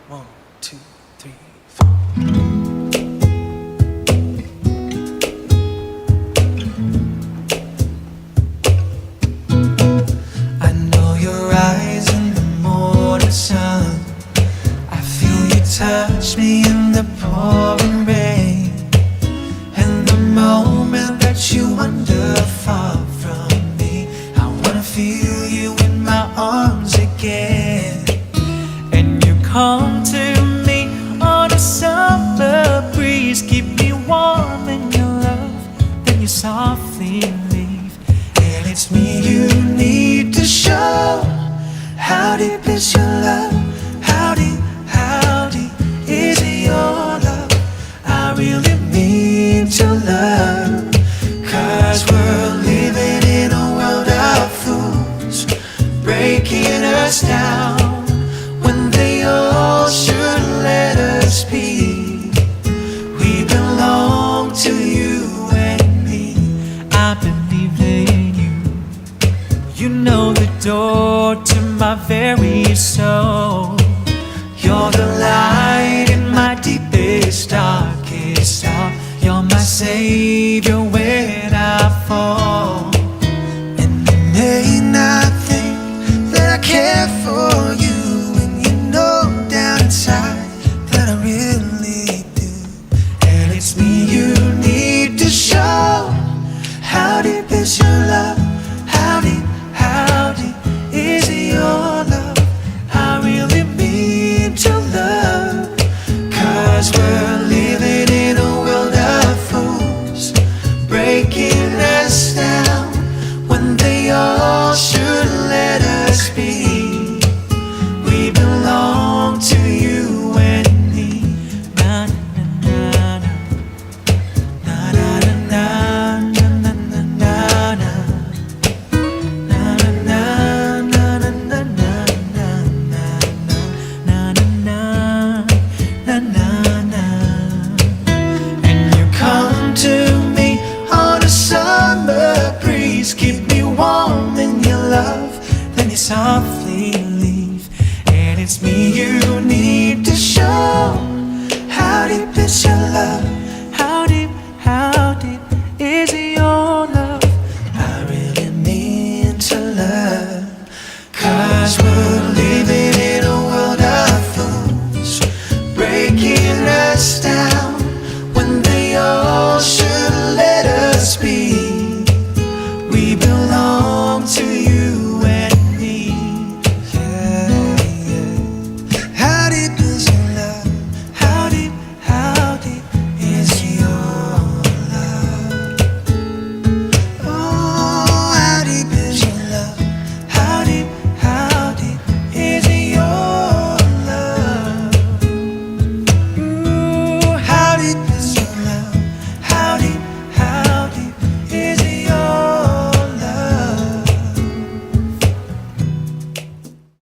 1, 2, 3, 4. I know your eyes in the morning sun. I feel you touch me in the pouring rain. And the moment that you wander far from me, I wanna feel you in my arms again. And you come to me on a summer breeze, keep me warm in your love, then you softly leave. And it's me you need to show. How deep is your love? How deep is your love? I really need to love, 'cause we're living in a world of fools, breaking us down when they all should let us be. We belong to you and me. I believe in you. You know the door to my very soul.